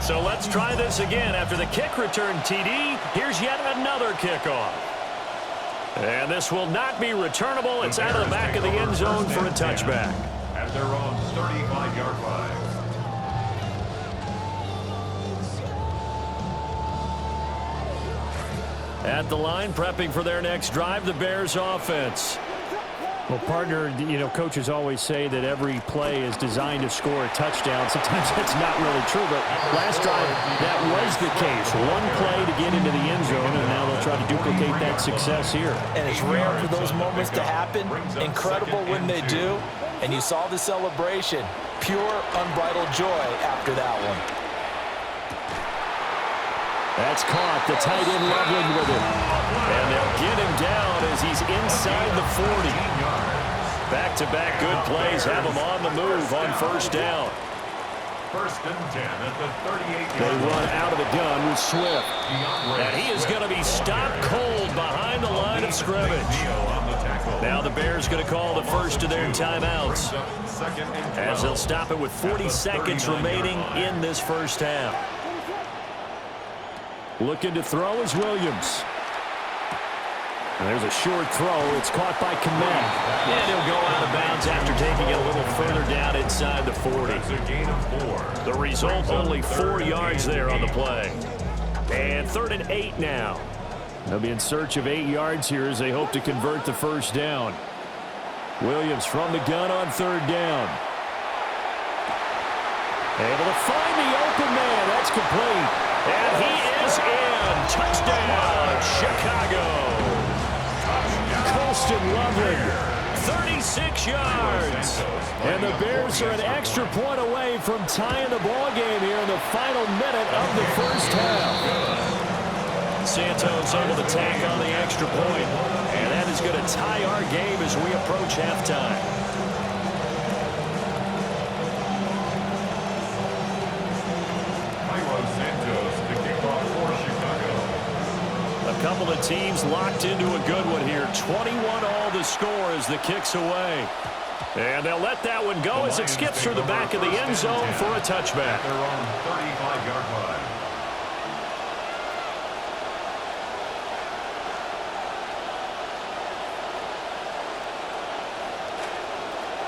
So let's try this again. After the kick return TD, here's yet another kickoff. And this will not be returnable. It's out of the back of the end zone for a touchback. At their own 35-yard line. At the line, prepping for their next drive, the Bears offense. Well, partner, coaches always say that every play is designed to score a touchdown. Sometimes that's not really true, but last drive, that was the case. One play to get into the end zone, and now they'll try to duplicate that success here. And it's rare for those moments to happen. Incredible when they do. And you saw the celebration. Pure, unbridled joy after that one. That's caught. The tight end leveling with it. And they'll get him down as he's inside the 40. Back-to-back good plays have him on the move on first down. First and 10 at the 38-yard They line. run out of the gun with Swift. And he is going to be stopped cold behind the line of scrimmage. Now the Bears going to call the first of their timeouts, as they'll stop it with 40 seconds remaining in this first half. Looking to throw is Williams. And there's a short throw. It's caught by Kmet. And he'll go out of bounds after taking it a little further down inside the 40. That's a gain of 4. The result, only 4 yards there on the play. And 3rd and 8 now. They'll be in search of 8 yards here as they hope to convert the first down. Williams from the gun on 3rd down. Able to find the open man. That's complete. And he is in. Touchdown, Chicago. Colston Loveland, 36 yards. And the Bears are an extra point away from tying the ball game here in the final minute of the first half. Santos able to tack on the extra point. And that is going to tie our game as we approach halftime. A couple of teams locked into a good one here. 21 all the score as the kick's away. And they'll let that one go as it skips through the back of the end zone for a touchback. They're on 35-yard line.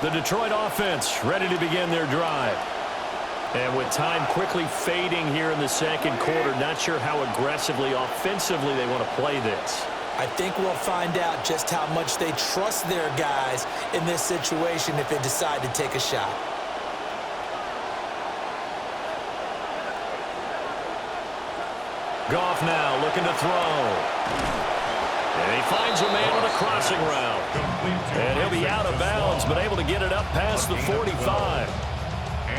The Detroit offense ready to begin their drive. And with time quickly fading here in the second quarter, not sure how aggressively, offensively they want to play this. I think we'll find out just how much they trust their guys in this situation if they decide to take a shot. Goff now looking to throw. And he finds a man with a crossing route. And he'll be out of bounds, but able to get it up past the 45.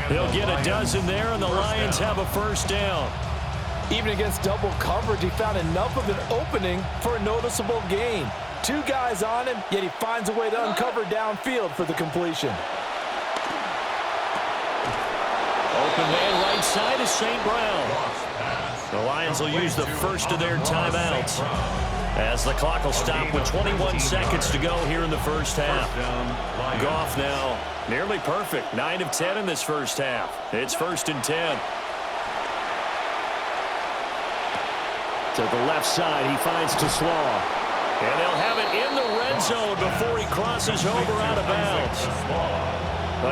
He'll get a dozen there, and the Lions have a first down. Even against double coverage, he found enough of an opening for a noticeable gain. 2 guys on him, yet he finds a way to uncover downfield for the completion. Open man right side is St. Brown. The Lions will use the first of their timeouts, as the clock will stop with 21 seconds to go here in the first half. Goff now nearly perfect. 9 of 10 in this first half. It's 1st and 10. To the left side, he finds Slaw. And they'll have it in the red zone before he crosses over out of bounds.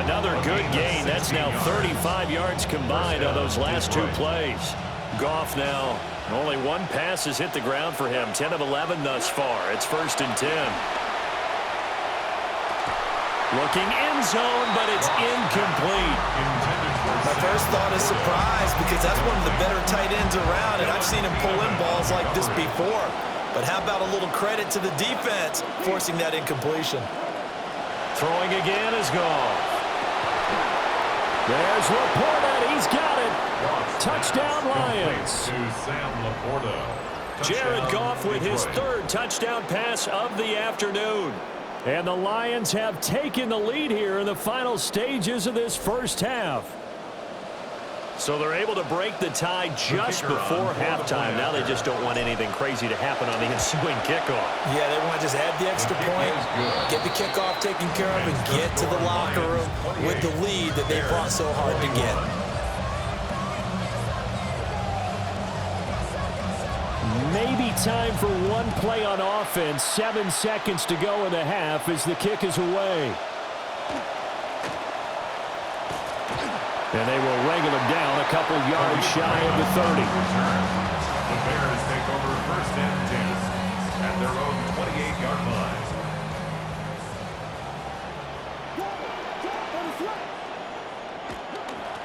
Another good gain. That's now 35 yards combined on those last 2 plays. Goff now, only 1 pass has hit the ground for him. 10 of 11 thus far. It's 1st and 10. Looking end zone, but it's incomplete. My first thought is surprise, because that's one of the better tight ends around, and I've seen him pull in balls like this before. But how about a little credit to the defense forcing that incompletion? Throwing again is Goff. There's Laporta. He's got it. Touchdown, Lions. Jared Goff with his 3rd touchdown pass of the afternoon. And the Lions have taken the lead here in the final stages of this first half. So they're able to break the tie just before halftime. Now they just don't want anything crazy to happen on the ensuing kickoff. Yeah, they want to just add the extra point, get the kickoff taken care of, and get to the locker room with the lead that they fought so hard to get. Maybe time for one play on offense. 7 seconds to go in the half as the kick is away. And they will wrangle him down a couple yards shy of the 30. The Bears take over 1st and 10 at their own 28-yard line.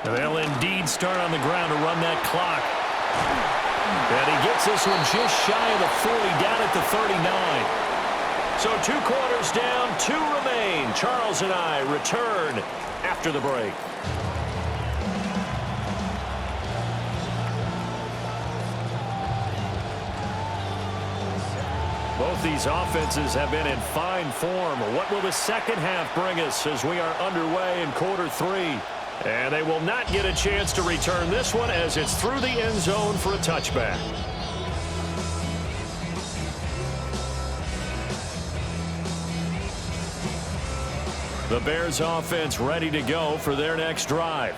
And they'll indeed start on the ground to run that clock. And he gets this one just shy of the 40, down at the 39. So 2 quarters down, 2 remain. Charles and I return after the break. Both these offenses have been in fine form. What will the second half bring us as we are underway in quarter 3? And they will not get a chance to return this one as it's through the end zone for a touchback. The Bears offense ready to go for their next drive.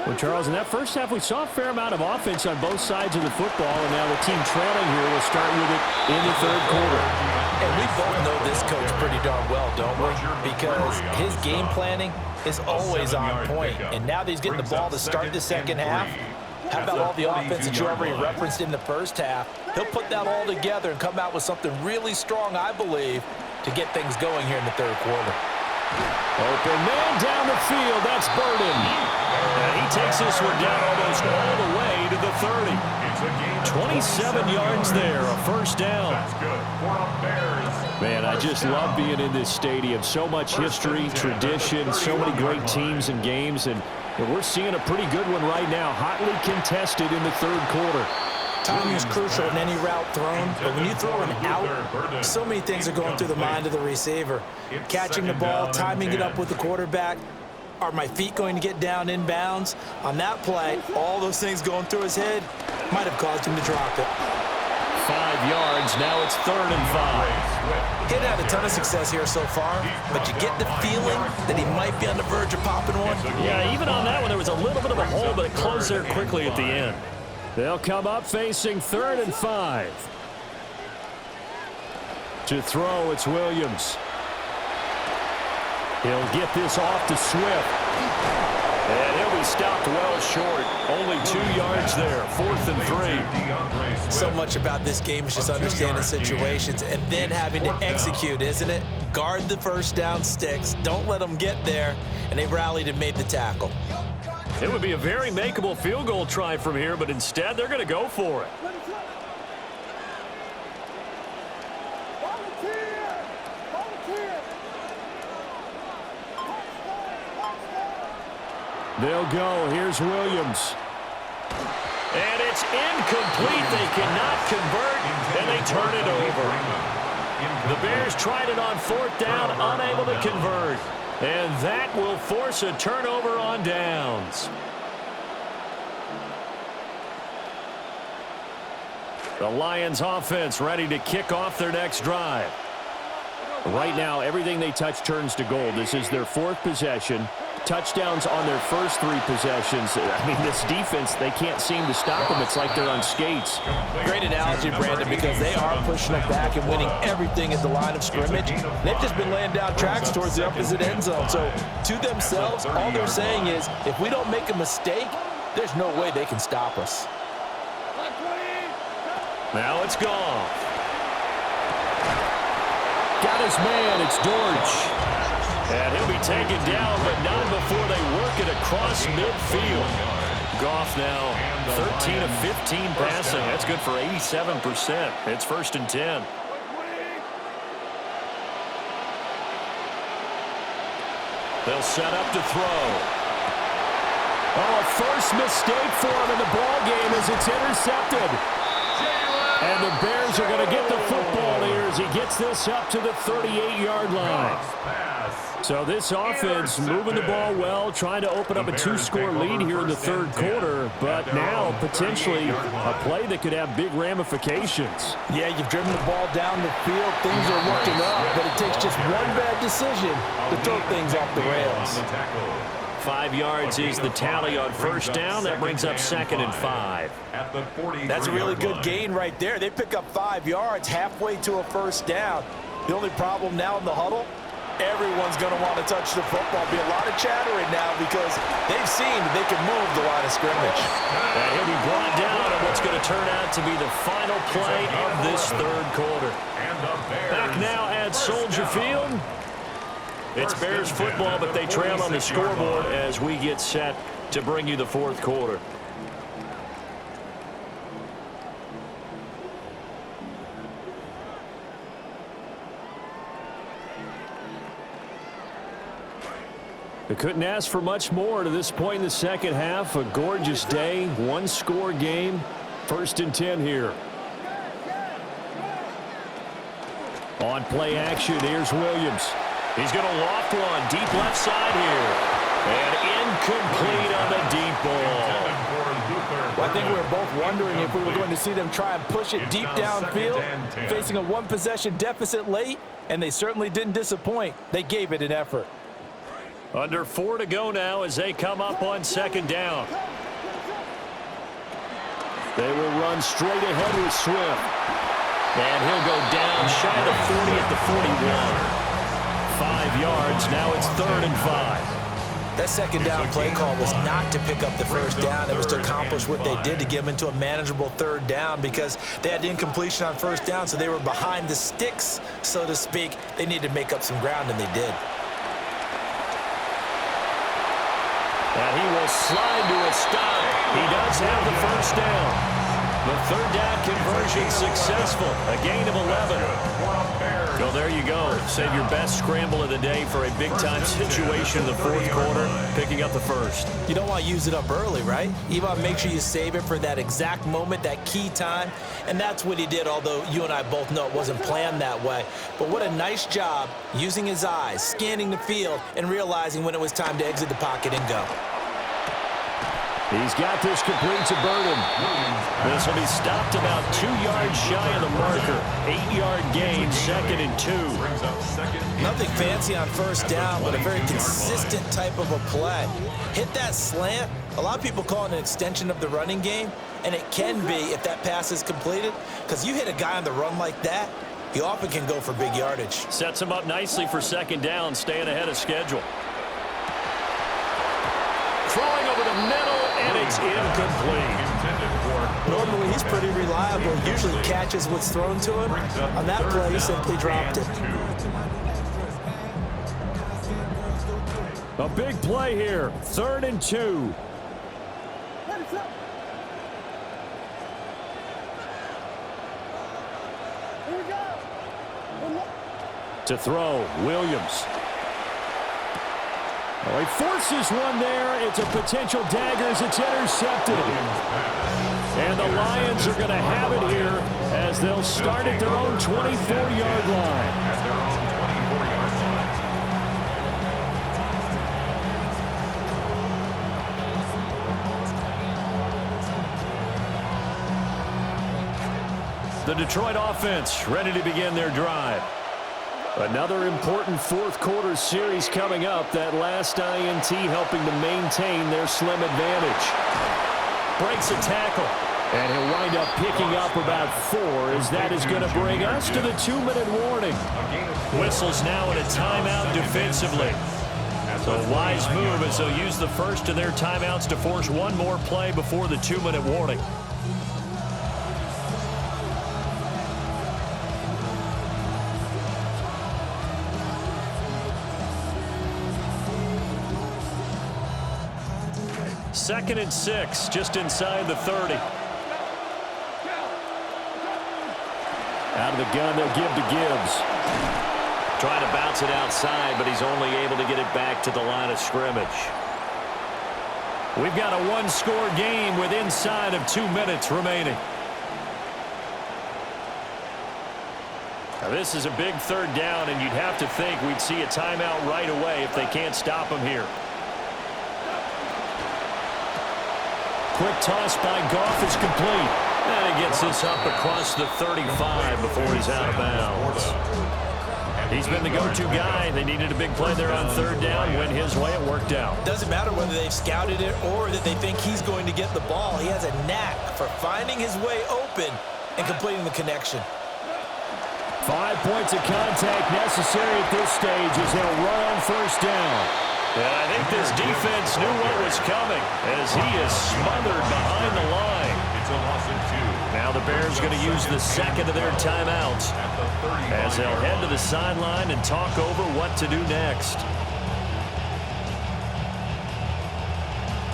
Well, Charles, in that first half, we saw a fair amount of offense on both sides of the football, and now the team trailing here will start with it in the 3rd quarter. And we both know this coach pretty darn well, don't we? Because his game planning is always on point. And now that he's getting the ball to start the second half, how about all the offense that you already referenced in the first half? He'll put that all together and come out with something really strong, I believe, to get things going here in the 3rd quarter. Open man down the field. That's Burden. And he takes this one down almost all the way to the 30. 27 yards there, a first down. That's good for the Bears. Man, I just love being in this stadium. So much history, tradition, so many great teams and games, and we're seeing a pretty good one right now, hotly contested in the 3rd quarter. Timing is crucial in any route thrown, but when you throw an out, so many things are going through the mind of the receiver. Catching the ball, timing it up with the quarterback. Are my feet going to get down in bounds? On that play, all those things going through his head might have caused him to drop it. 5 yards, now it's 3rd and 5. He hadn't had a ton of success here so far, but you get the feeling that he might be on the verge of popping one. Yeah, even on that one, there was a little bit of a hole, but it closed there quickly at the end. They'll come up facing 3rd and 5. To throw, it's Williams. He'll get this off to Swift. And he'll be stopped well short. Only 2 yards there, 4th and 3. So much about this game is just understanding situations and then having to execute, isn't it? Guard the first down sticks. Don't let them get there. And they rallied and made the tackle. It would be a very makeable field goal try from here, but instead they're going to go for it. They'll go. Here's Williams. And it's incomplete. They cannot convert, and they turn it over. The Bears tried it on 4th down, unable to convert. And that will force a turnover on downs. The Lions offense ready to kick off their next drive. Right now, everything they touch turns to gold. This is their 4th possession. Touchdowns on their first 3 possessions. I mean, this defense, they can't seem to stop them. It's like they're on skates. Great analogy, Brandon, because they are pushing them back and winning everything at the line of scrimmage. They've just been laying down tracks towards the opposite end zone. So, to themselves, all they're saying is, if we don't make a mistake, there's no way they can stop us. Now it's gone. Got his man. It's Dortch. And he'll be taken down, but not before they work it across midfield. Goff now 13 of 15 passing. That's good for 87%. It's 1st and 10. They'll set up to throw. Oh, a first mistake for him in the ball game as it's intercepted. And the Bears are going to get the football here as he gets this up to the 38-yard line. So this offense moving the ball well, trying to open up a 2-score lead here in the 3rd quarter, but now potentially a play that could have big ramifications. Yeah, you've driven the ball down the field. Things are looking up, but it takes just one bad decision to throw things off the rails. 5 yards is the tally on first down. That brings up 2nd and 5. That's a really good gain right there. They pick up 5 yards halfway to a first down. The only problem now in the huddle, everyone's going to want to touch the football. Be a lot of chattering now because they've seen that they can move the line of scrimmage. And he'll be brought down on what's going to turn out to be the final play of this third quarter. Back now at Soldier Field. It's Bears football, but they trail on the scoreboard as we get set to bring you the fourth quarter. They couldn't ask for much more to this point in the second half. A gorgeous day, one-score game. 1st and 10 here. On play action, here's Williams. He's going to loft one deep left side here. And incomplete on the deep ball. Well, I think we were both wondering if we were going to see them try and push it deep downfield, facing a one-possession deficit late, and they certainly didn't disappoint. They gave it an effort. Under 4 to go now as they come up on 2nd down. They will run straight ahead with Swift. And he'll go down shy of the 40 at the 41. 5 yards. Now it's 3rd and 5. That second down play call was not to pick up the first down. It was to accomplish what they did to get them into a manageable 3rd down because they had incompletion on first down, so they were behind the sticks, so to speak. They needed to make up some ground, and they did. And he will slide to a stop. He does have the first down. The 3rd down conversion successful. A gain of 11. Well, there you go. Save your best scramble of the day for a big-time situation in the 4th quarter, picking up the first. You don't want to use it up early, right? You want to make sure you save it for that exact moment, that key time. And that's what he did, although you and I both know it wasn't planned that way. But what a nice job using his eyes, scanning the field, and realizing when it was time to exit the pocket and go. He's got this complete to Burden. This will be stopped about 2 yards shy of the marker. 8-yard gain, 2nd and 2. Nothing fancy on first down, but a very consistent type of a play. Hit that slant. A lot of people call it an extension of the running game, and it can be if that pass is completed, because you hit a guy on the run like that, he often can go for big yardage. Sets him up nicely for 2nd down, staying ahead of schedule. Throwing over the middle, and it's incomplete. Normally, he's pretty reliable. Usually catches what's thrown to him. On that play, he simply dropped it. A big play here. 3rd and 2. To throw, Williams. Well, he forces one there. It's a potential dagger as it's intercepted. And the Lions are going to have it here as they'll start at their own 24-yard line. The Detroit offense ready to begin their drive. Another important 4th quarter series coming up. That last INT helping to maintain their slim advantage. Breaks a tackle. And he'll wind up picking up about 4 as that is going to bring us to the 2-minute warning. Whistles now in a timeout defensively. So a wise move as they'll use the first of their timeouts to force one more play before the 2-minute warning. Second and 6, just inside the 30. Out of the gun, they'll give to Gibbs. Trying to bounce it outside, but he's only able to get it back to the line of scrimmage. We've got a one-score game with inside of 2 minutes remaining. Now this is a big 3rd down, and you'd have to think we'd see a timeout right away if they can't stop him here. Quick toss by Goff is complete. And he gets this up across the 35 before he's out of bounds. He's been the go-to guy. They needed a big play there on third down. Went his way. It worked out. Doesn't matter whether they've scouted it or that they think he's going to get the ball. He has a knack for finding his way open and completing the connection. 5 points of contact necessary at this stage as they'll run on first down. And I think this defense knew what was coming as he is smothered behind the line. It's a loss of 2. Now the Bears going to use the second of their timeouts as they'll head to the sideline and talk over what to do next.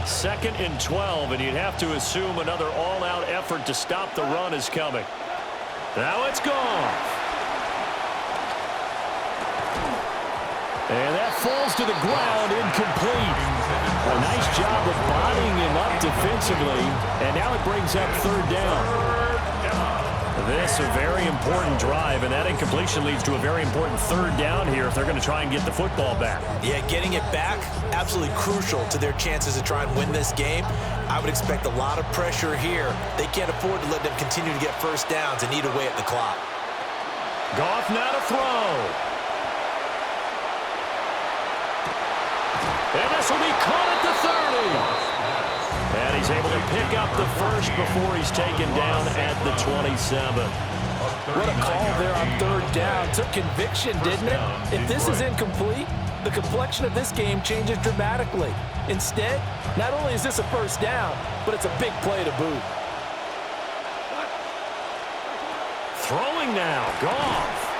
2nd and 12, and you'd have to assume another all-out effort to stop the run is coming. Now it's gone. And that falls to the ground, incomplete. A nice job of bodying him up defensively, and now it brings up third down. This a very important drive, and that incompletion leads to a very important third down here if they're going to try and get the football back. Yeah, getting it back, absolutely crucial to their chances to try and win this game. I would expect a lot of pressure here. They can't afford to let them continue to get first downs and eat away at the clock. Goff now to throw. And this will be caught at the 30. And he's able to pick up the first before he's taken down at the 27. What a call there on third down. Took conviction, didn't it? If this is incomplete, the complexion of this game changes dramatically. Instead, not only is this a first down, but it's a big play to boot. Throwing now, Goff.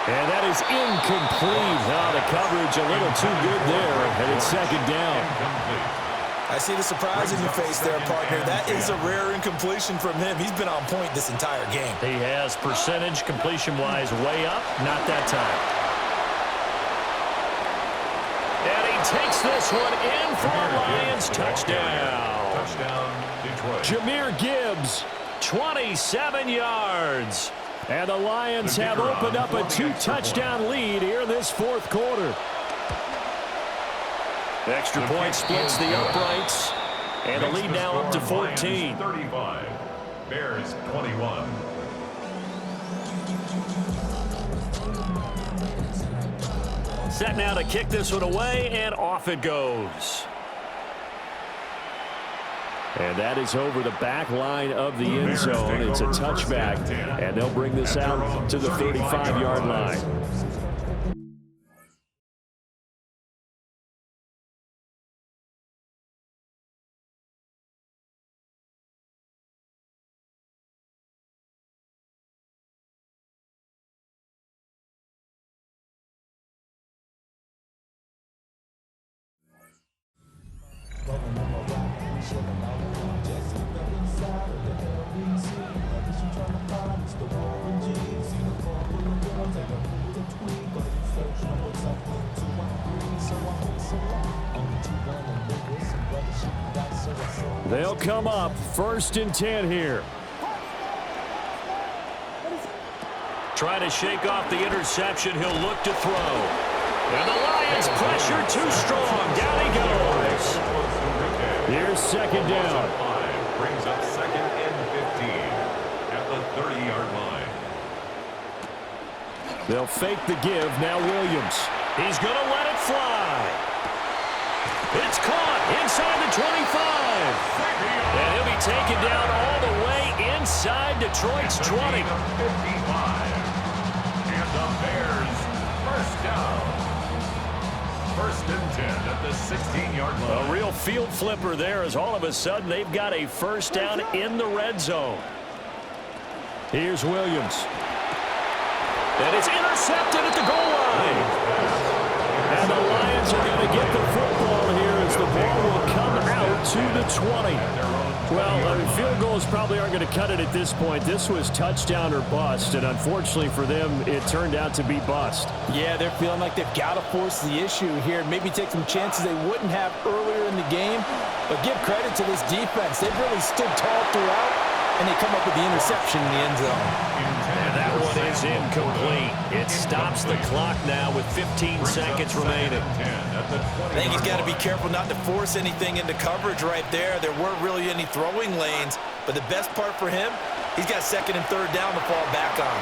And that is incomplete. Oh, the coverage a little too good there, and it's second down. I see the surprise in your face there, partner. That is a rare incompletion from him. He's been on point this entire game. He has percentage completion-wise way up, not that time. And he takes this one in for a Lions touchdown. Touchdown, Detroit. Jahmyr Gibbs, 27 yards. and the Lions have opened up a 2-touchdown lead here in this fourth quarter. Extra point splits the uprights, and the lead now up to 14. 35, Bears 21. Set now to kick this one away, and off it goes. And that is over the back line of the end zone. It's a touchback, and they'll bring this out to the 35-yard line. They'll come up 1st and 10 here. Trying to shake off the interception. He'll look to throw. And the Lions pressure too strong. Down he goes. Here's 2nd down. Brings up 2nd and 15 at the 30-yard line. They'll fake the give. Now Williams. He's going to let it fly. It's caught inside the 25. And he'll be taken down all the way inside Detroit's 20. 55. And the Bears first down. 1st and 10 at the 16-yard line. A real field flipper there as all of a sudden they've got a first down in the red zone. Here's Williams. And it's intercepted at the goal line. And the Lions are going to get the football here as the ball will come out to the 20. Well, field goals probably aren't going to cut it at this point. This was touchdown or bust, and unfortunately for them, it turned out to be bust. Yeah, they're feeling like they've got to force the issue here and maybe take some chances they wouldn't have earlier in the game. But give credit to this defense. They've really stood tall throughout, and they come up with the interception in the end zone. And that one is incomplete. It stops the clock now with 15 seconds remaining. I think he's got to be careful not to force anything into coverage right there. There weren't really any throwing lanes, but the best part for him, he's got 2nd and 3rd down to fall back on.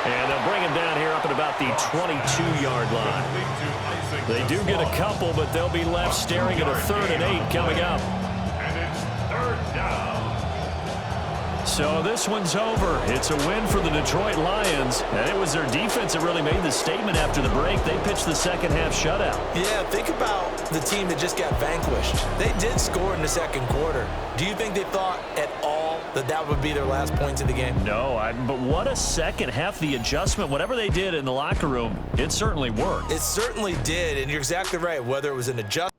And they'll bring him down here up at about the 22-yard line. They do get a couple, but they'll be left staring at a 3rd and 8 coming up. And it's 3rd down. So this one's over. It's a win for the Detroit Lions. And it was their defense that really made the statement after the break. They pitched the second half shutout. Yeah, think about the team that just got vanquished. They did score in the second quarter. Do you think they thought at all that that would be their last points of the game? No, but what a second half. The adjustment, whatever they did in the locker room, it certainly worked. It certainly did, and you're exactly right. Whether it was an adjustment,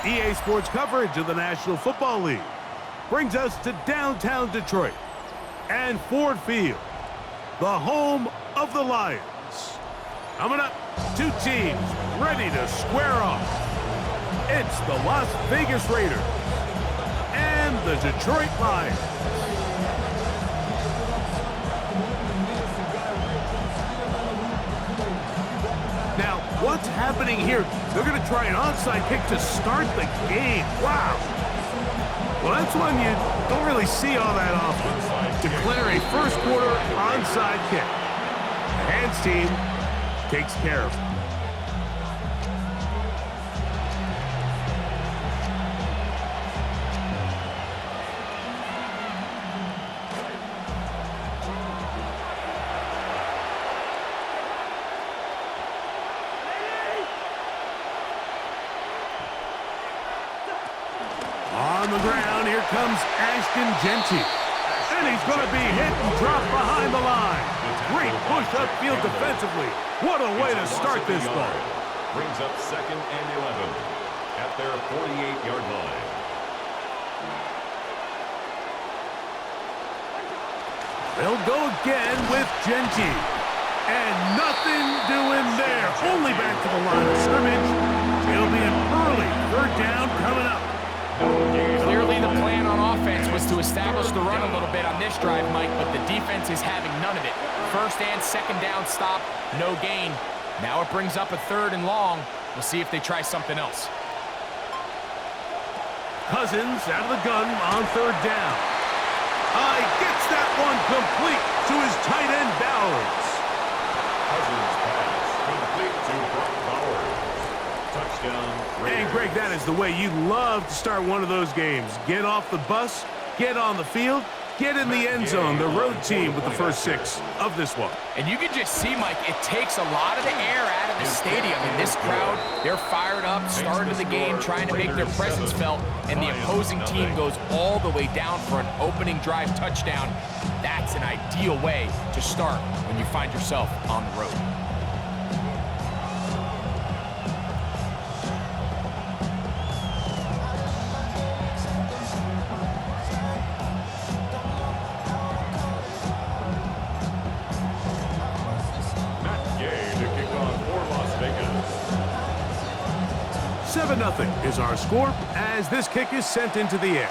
EA Sports coverage of the National Football League brings us to downtown Detroit and Ford Field, the home of the Lions. Coming up, two teams ready to square off. It's the Las Vegas Raiders and the Detroit Lions. Now, what's happening here? They're going to try an onside kick to start the game. Wow. Well, that's one you don't really see all that often. Declare a first quarter onside kick. The hands team takes care of it. On the ground, here comes Ashton Genty. And he's going to be hit and dropped behind the line. Great push upfield defensively. What a way to start this ball. Brings up 2nd and 11 at their 48-yard line. They'll go again with Genty. And nothing doing there. Only back to the line of scrimmage. It'll be an early 3rd down coming up. Clearly the plan on offense was to establish the run a little bit on this drive, Mike, but the defense is having none of it. 1st and 2nd down stop, no gain. Now it brings up a 3rd and long. We'll see if they try something else. Cousins out of the gun on 3rd down. He gets that one complete to his tight end Bowers. Cousins pass complete to Brock Bowers. Touchdown. And Greg, that is the way you love to start one of those games. Get off the bus, get on the field, get in the end zone. The road team with the first 6 of this one. And you can just see, Mike, it takes a lot of the air out of the stadium. And this crowd, they're fired up, started the game, trying to make their presence felt. And the opposing team goes all the way down for an opening drive touchdown. That's an ideal way to start when you find yourself on the road. Nothing is our score as this kick is sent into the air.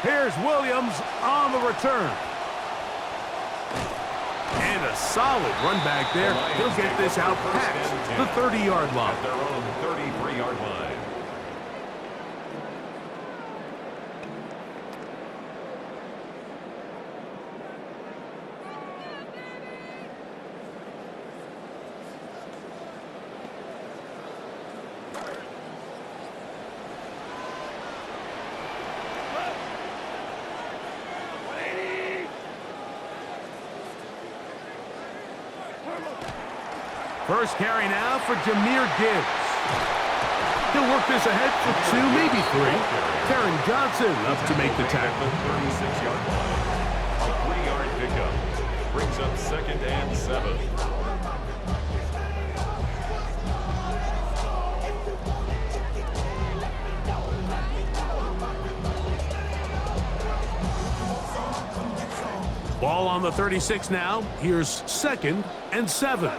Here's Williams on the return. And a solid run back there. He'll get this out past the 30-yard line. At their own 33-yard line. First carry now for Jahmyr Gibbs. He'll work this ahead for 2, maybe 3. Taron Johnson up to make the tackle. 36-yard line. A 3-yard pickup. Brings up 2nd and 7. Ball on the 36 now. Here's 2nd and 7.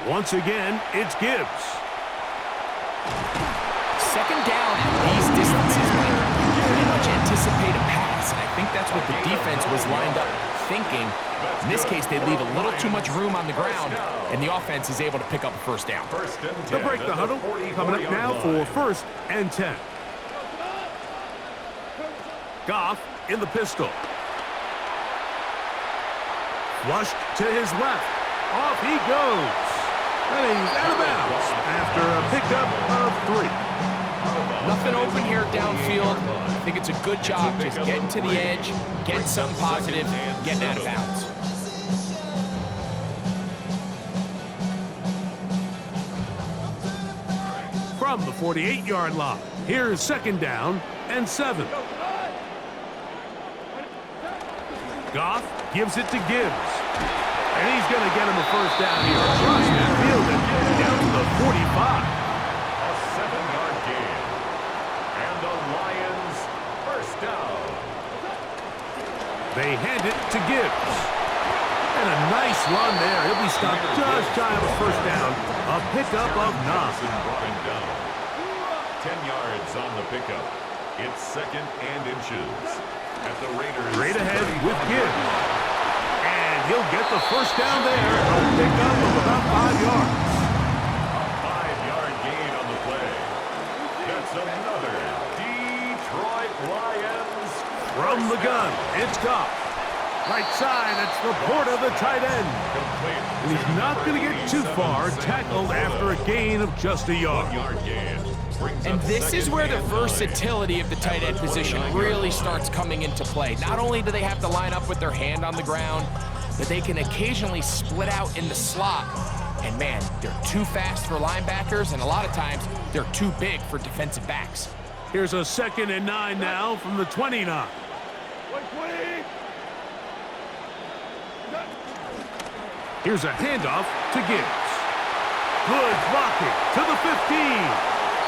Once again, it's Gibbs. 2nd down at these distances, Mike, you pretty much anticipate a pass, and I think that's what the defense was lined up thinking. In this case, they leave a little too much room on the ground, and the offense is able to pick up a 1st down. They'll break the huddle. Coming up now for 1st and 10. Goff in the pistol. Flushed to his left. Off he goes. And he's out of bounds after a pickup of 3. Nothing open here downfield. I think it's a good job just getting to the edge, getting something positive, getting out of bounds. From the 48-yard line, here's 2nd down and 7. Goff gives it to Gibbs. And he's going to get him a 1st down here. Across midfield and down to the 45. A 7-yard gain. And the Lions 1st down. They hand it to Gibbs. And a nice run there. He'll be stopped just shy of a 1st down. A pickup of 9. Brought him down. 10 yards on the pickup. It's 2nd and inches. At the Raiders. Straight ahead with Gibbs. He'll get the 1st down there. A pickup of about 5 yards. A 5-yard gain on the play. That's another Detroit Lions. From the gun, it's Goff. Right side, it's Laporta, the tight end. And he's not going to get too far, tackled after a gain of just a yard. 1-yard gain. And this is where the versatility of the tight end position really starts coming into play. Not only do they have to line up with their hand on the ground, but they can occasionally split out in the slot. And man, they're too fast for linebackers, and a lot of times they're too big for defensive backs. Here's a 2nd and 9 now from the 29. Here's a handoff to Gibbs. Good blocking to the 15.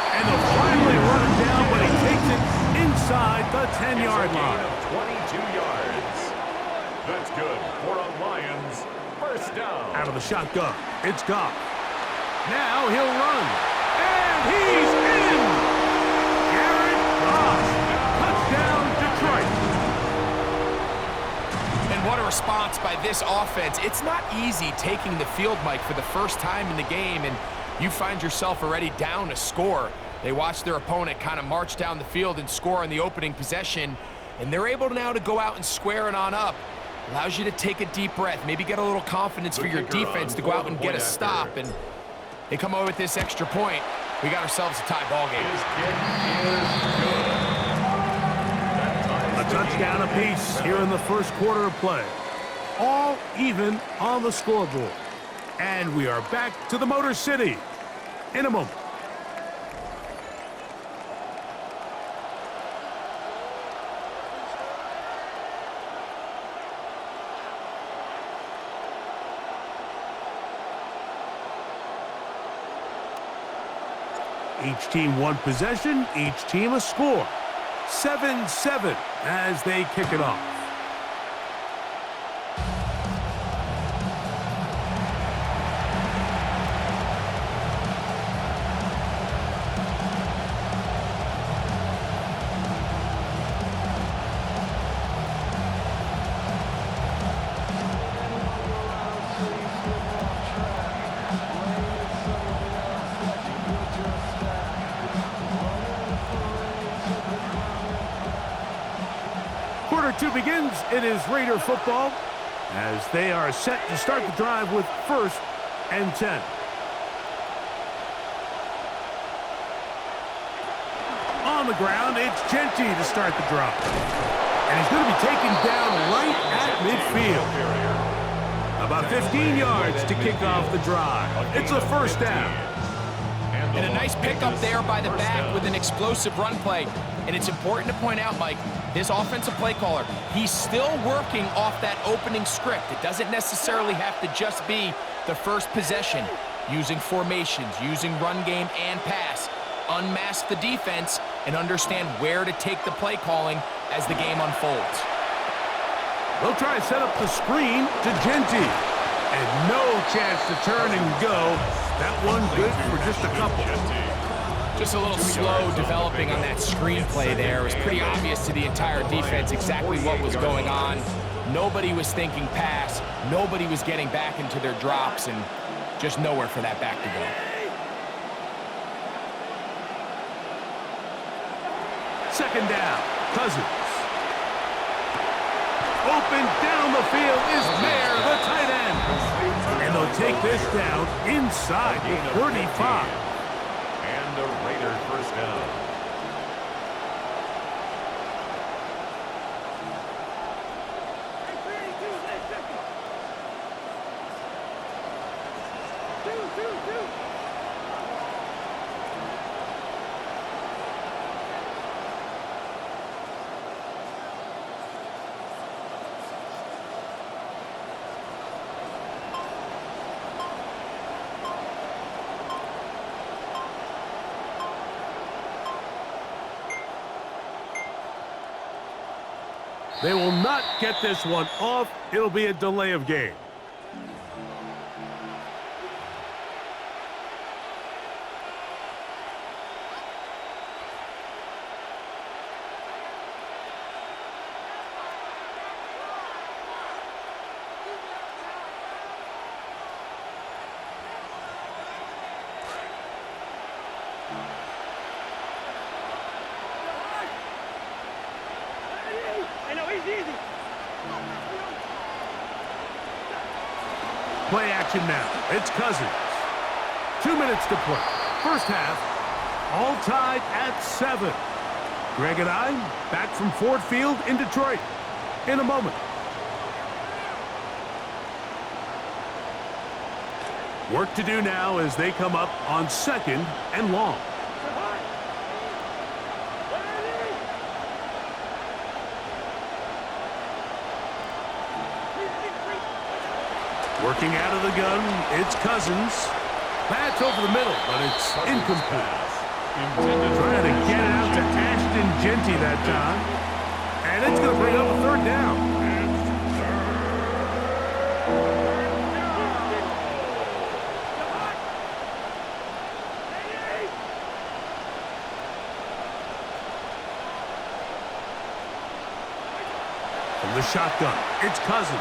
And they'll finally run him down, but he takes it inside the 10-yard line. 22 yards. That's good for a Lions first down. Out of the shotgun, it's Goff. Now he'll run. And he's in! Jared Goff. Touchdown, Detroit. And what a response by this offense. It's not easy taking the field, Mike, for the first time in the game, and you find yourself already down a score. They watch their opponent kind of march down the field and score on the opening possession, and they're able now to go out and square it on up. Allows you to take a deep breath, maybe get a little confidence for your defense to go out and get a stop, and they come away with this extra point. We got ourselves a tie ball game. A touchdown apiece here in the first quarter of play. All even on the scoreboard. And we are back to the Motor City in a moment. Each team one possession, each team a score. 7-7 as they kick it off. Quarter two begins. It is Raider football as they are set to start the drive with 1st and 10. On the ground, it's Genty to start the drive. And he's going to be taken down right at midfield. About 15 yards to kick off the drive. It's a first down. And a nice pickup there by the back with an explosive run play. And it's important to point out, Mike, this offensive play caller, he's still working off that opening script. It doesn't necessarily have to just be the first possession. Using formations, using run game and pass. Unmask the defense and understand where to take the play calling as the game unfolds. They'll try to set up the screen to Genty. And no chance to turn and go. That one good for just a couple. Just a little slow developing on that screenplay there. It was pretty obvious to the entire defense exactly what was going on. Nobody was thinking pass. Nobody was getting back into their drops, and just nowhere for that back to go. Second down, Cousins. Open down the field is Mayer, the tight end. And they'll take this down inside the 35. And the Raider first down. They will not get this one off. It'll be a delay of game. Play action now. It's Cousins. 2 minutes to play. First half, All tied at 7. Greg and I back from Ford Field in Detroit in a moment. Work to do now as they come up on 2nd and long. Working out of the gun, it's Cousins. That's over the middle, but it's incomplete. Trying to get it out to Ashton Genty that time. And it's going to bring up a 3rd down. From the shotgun, it's Cousins.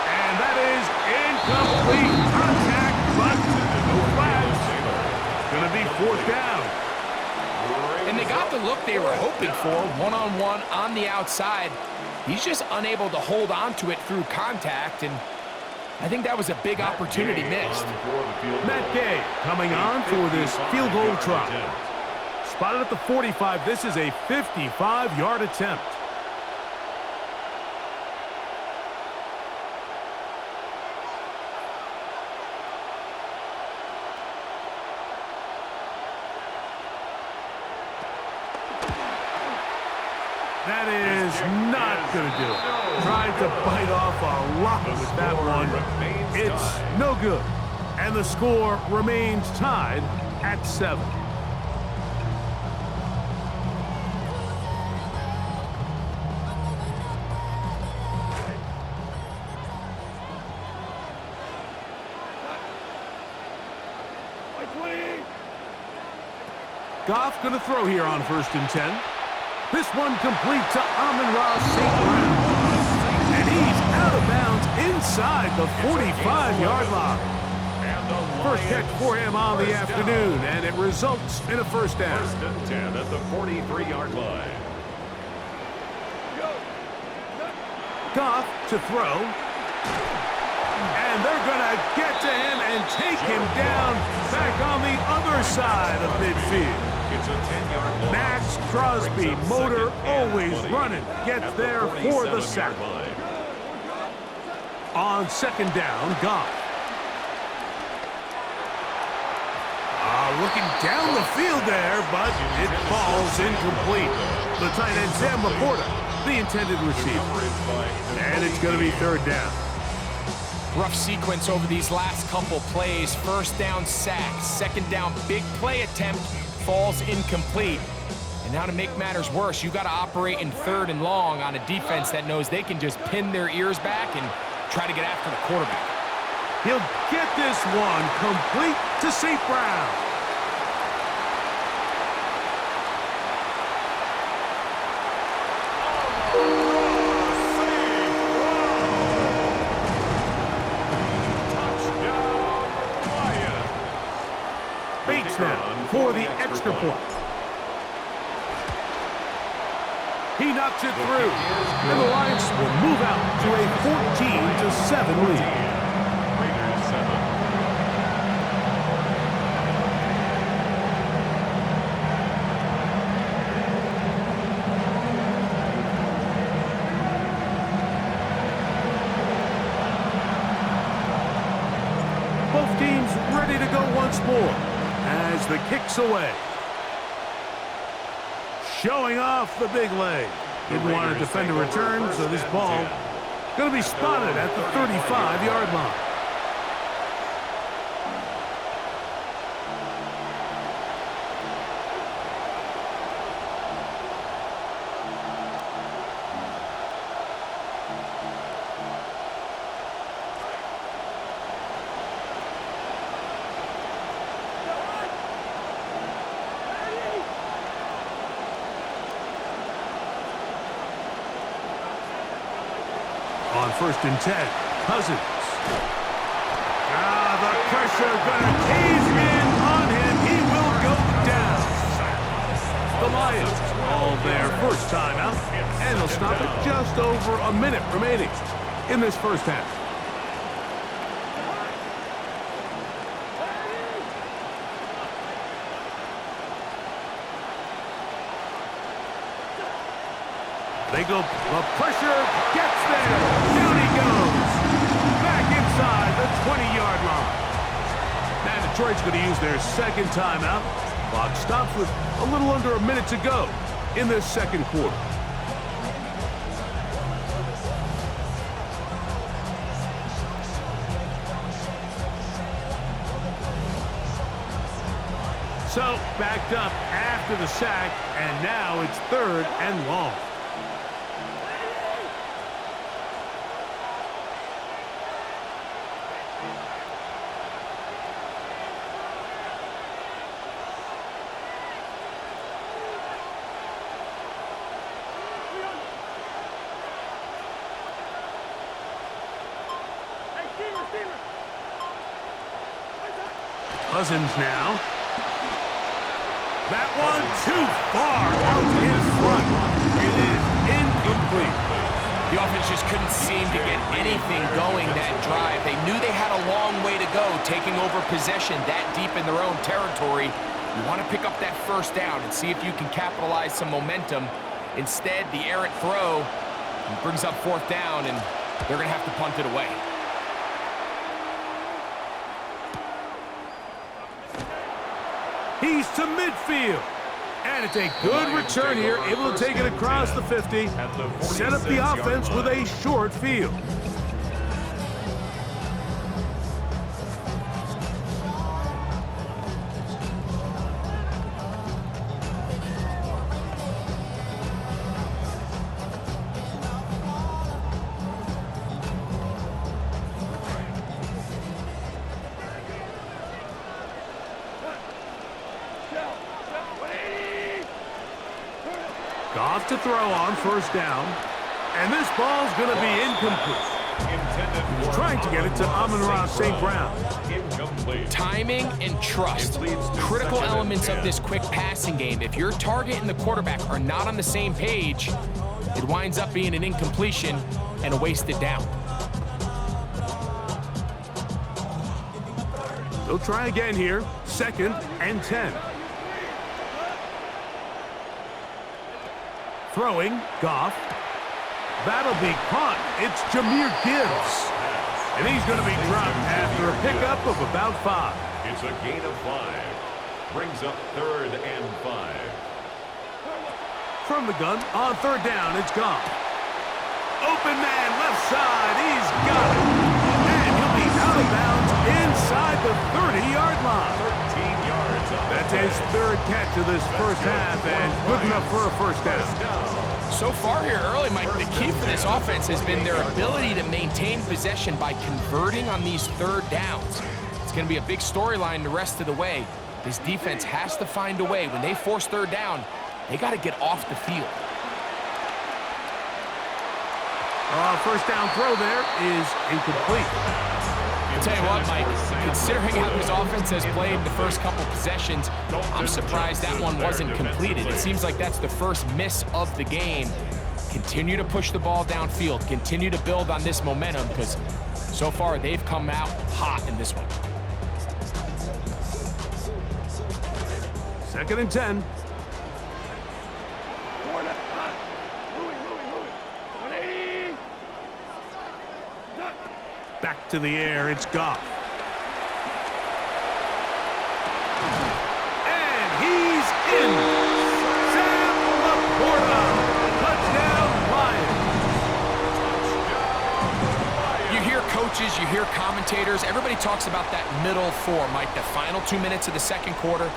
And that is incomplete. Contact, but no flags. Going to be 4th down. And they got the look they were hoping for, one-on-one on the outside. He's just unable to hold on to it through contact, and I think that was a big opportunity missed. Matt Gay coming on for this field goal try. Spotted at the 45. This is a 55-yard attempt. That is not going to do it. Tried to bite off a lot with that one. It's no good. And the score remains tied at 7. Goff going to throw here on 1st and 10. This one complete to Amon-Ra St. Brown. And he's out of bounds inside the 45-yard line. First catch for him on the afternoon, and it results in a 1st down. 1st and 10 at the 43-yard line. Goff to throw. And they're going to get to him and take him down back on the other side of midfield. It's a 10-yard loss. Max Crosby, motor always running, gets there for the sack. On 2nd down, Goff. Looking down the field there, but it falls incomplete. The tight end, Sam Laporta, the intended receiver. And it's going to be 3rd down. Rough sequence over these last couple plays. 1st down sack, 2nd down big play attempt, falls incomplete. And now to make matters worse, you got to operate in 3rd and long on a defense that knows they can just pin their ears back and try to get after the quarterback. He'll get this one complete to St. Brown. Bates now for the extra point. He knocks it through, and the Lions will move out to a 14-7 lead. Raiders 7. Both teams ready to go once more as the kick's away. Showing off the big leg. Didn't want to defend a return, so this ball going to be spotted at the 35-yard line. On 1st and 10, Cousins. The pressure gonna cave in on him. He will go down. The Lions all their first time out, and they'll stop it just over a minute remaining in this 1st half. They go, the pressure gets there. Down he goes. Back inside the 20-yard line. Now Detroit's going to use their second timeout. Clock stops with a little under a minute to go in this second quarter. So, backed up after the sack, and now it's 3rd and long. Cousins now. That one too far out in front. It is incomplete. The offense just couldn't seem to get anything going that drive. They knew they had a long way to go, taking over possession that deep in their own territory. You want to pick up that first down and see if you can capitalize some momentum. Instead, the errant throw brings up 4th down, and they're going to have to punt it away. He's to midfield. And it's a good return here, able to take it across the 50, set up the offense with a short field. Goff to throw on 1st down. And this ball's going to be incomplete. He's trying to get it to Amon-Ra St. Brown. Timing and trust, critical elements of this quick passing game. If your target and the quarterback are not on the same page, it winds up being an incompletion and a wasted down. They'll try again here. 2nd and 10. Throwing, Goff. That'll be caught. It's Jahmyr Gibbs. And he's going to be dropped after a pickup of about 5. It's a gain of 5. Brings up 3rd and 5. From the gun, on 3rd down, it's Goff. Open man, left side, he's got it. And he'll be out of bounds inside the 30-yard line. 13 yards. That's his 3rd catch of this first half, and good enough for a 1st down. So far here early, Mike, the key for this offense has been their ability to maintain possession by converting on these 3rd downs. It's going to be a big storyline the rest of the way. This defense has to find a way. When they force 3rd down, they got to get off the field. 1st down throw there is incomplete. I'll tell you what, Mike, considering how this offense has played the first couple possessions, I'm surprised that one wasn't completed. It seems like that's the first miss of the game. Continue to push the ball downfield. Continue to build on this momentum, because so far they've come out hot in this one. 2nd and 10. Back to the air, it's Goff. And he's in. Sam Laporta. Touchdown, Lions. You hear coaches, you hear commentators, everybody talks about that middle 4, Mike, the final 2 minutes of the second quarter.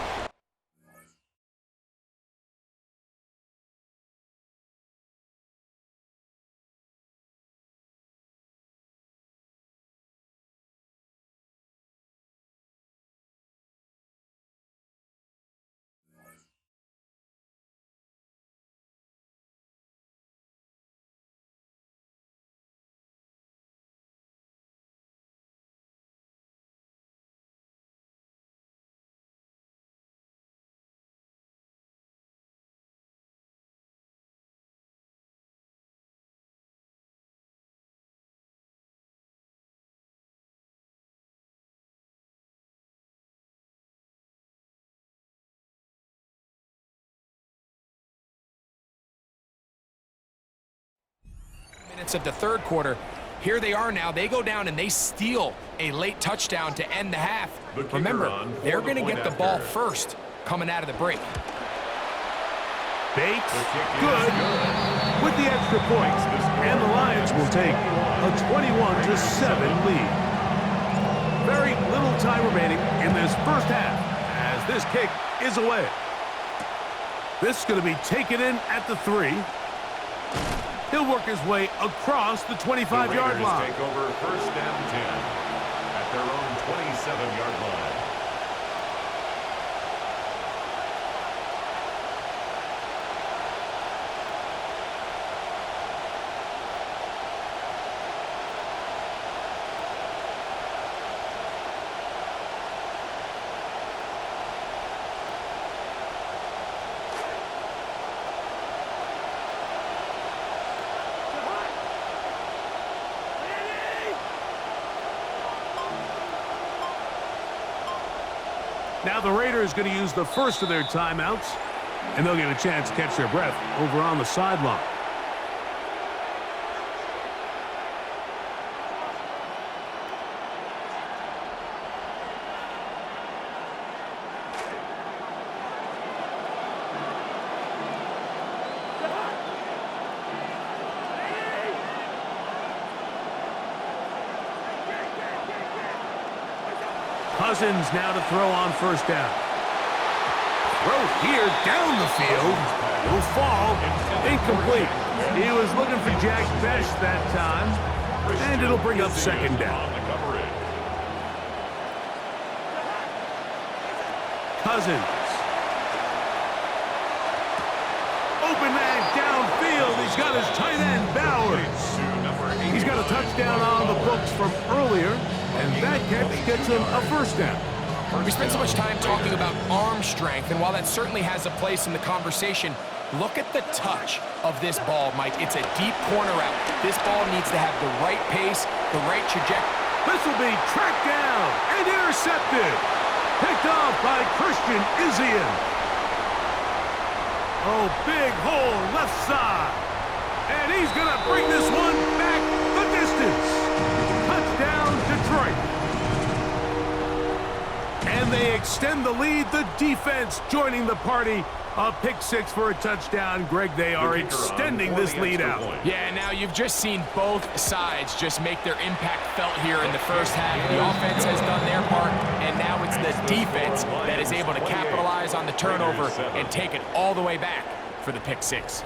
minutes of the third quarter. Here they are now. They go down and they steal a late touchdown to end the half. Remember, they're going to get the ball first coming out of the break. Bates, good, with the extra points. And the Lions will take a 21-7 lead. Very little time remaining in this first half as this kick is away. This is going to be taken in at the 3. He'll work his way across the 25-yard line. Take over first and 10 at their own 27-yard line. Now the Raiders going to use the first of their timeouts, and they'll get a chance to catch their breath over on the sideline. Cousins now to throw on first down. Throw here down the field. Will fall. Incomplete. He was looking for Jack Bech that time. And it'll bring up second down. Cousins. Open man downfield. He's got his tight end, Bowers. He's got a touchdown on the books from earlier. And that catch gets him a first down. We spent so much time talking about arm strength, and while that certainly has a place in the conversation, look at the touch of this ball, Mike. It's a deep corner out. This ball needs to have the right pace, the right trajectory. This will be tracked down and intercepted. Picked off by Christian Izien. Oh, big hole left side. And he's going to bring this one back the distance. Touchdown, Detroit. And they extend the lead. The defense joining the party. A pick six for a touchdown. Greg, they are extending this lead out. Yeah, now you've just seen both sides just make their impact felt here in the first half. The offense has done their part, and now it's the defense that is able to capitalize on the turnover and take it all the way back for the pick six.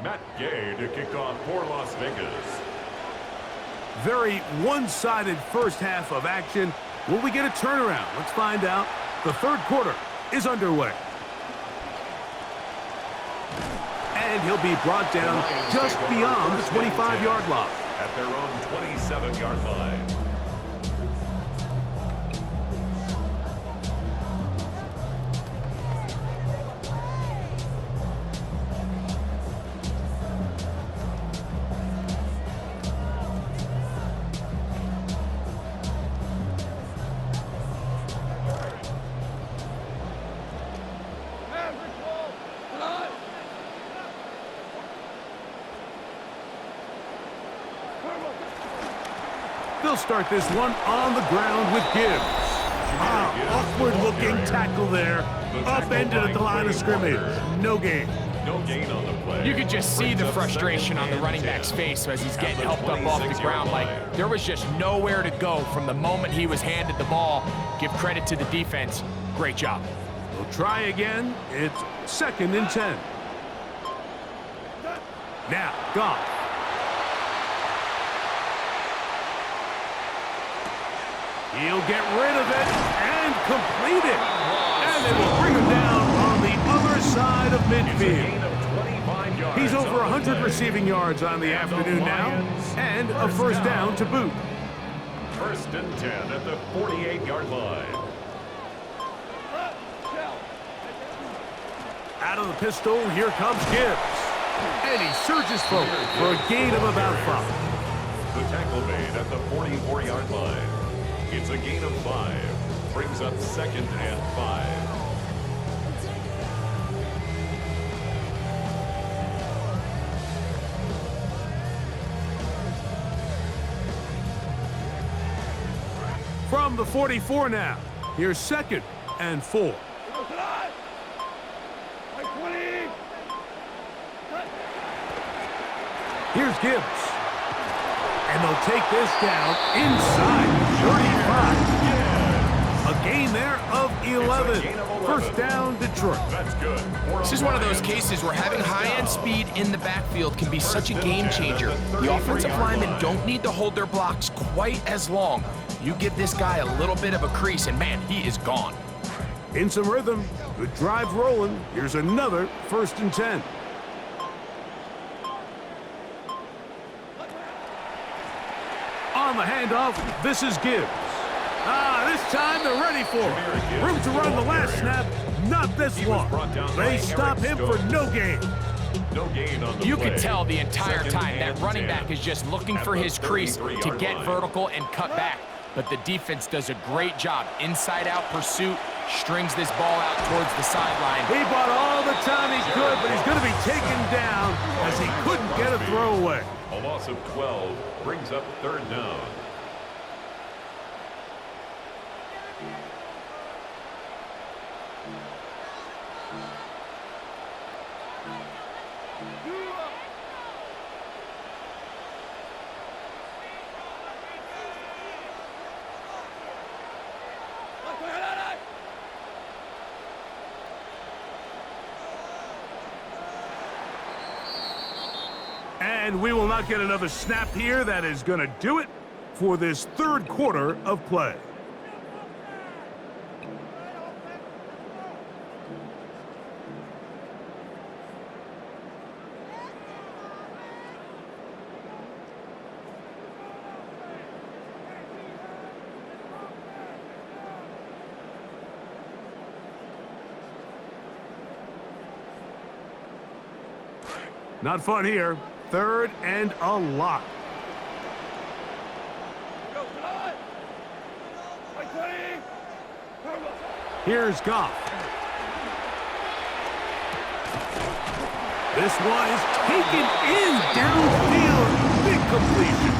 Matt Gay to kick off for Las Vegas. Very one-sided first half of action. Will we get a turnaround? Let's find out. The third quarter is underway. And he'll be brought down just beyond the 25-yard line. At their own 27-yard line. They'll start this one on the ground with Gibbs. Awkward-looking tackle there. Upended at the line of scrimmage. No gain. No gain on the play. You could just see the frustration on the running back's face as he's getting helped up off the ground. Like, there was just nowhere to go from the moment he was handed the ball. Give credit to the defense. Great job. We'll try again. It's 2nd and 10. Now, Goff. He'll get rid of it and complete it. And they will bring him down on the other side of midfield. He's over 100 receiving yards on the afternoon now, and a first down to boot. 1st and 10 at the 48-yard line. Out of the pistol, here comes Gibbs. And he surges forward for a gain of about 5. The tackle made at the 44-yard line. It's a gain of 5. Brings up 2nd and 5. From the 44 now. Here's 2nd and 4. Here's Gibbs. And they'll take this down inside 35. A gain there of 11. First down, Detroit. That's good. This is one of those cases where having high-end speed in the backfield can be such a game changer. The offensive linemen don't need to hold their blocks quite as long. You give this guy a little bit of a crease, and man, he is gone. In some rhythm, good drive rolling. Here's another 1st and 10. On the handoff, this is Gibbs. This time they're ready for it. Room to run the last snap, not this one. They stop him for no gain. No gain on the You play. can tell the entire 2nd time that and running 10. back is just looking for his crease to 33-yard get line. vertical and cut back. But the defense does a great job. Inside-out pursuit, strings this ball out towards the sideline. He bought all the time he could, but he's going to be taken down as he couldn't get a throw away. A loss of 12 brings up 3rd down. And we will not get another snap here. That is going to do it for this 3rd quarter of play. Not fun here. 3rd and a lot. Here's Goff. This one is taken in downfield. Big completion.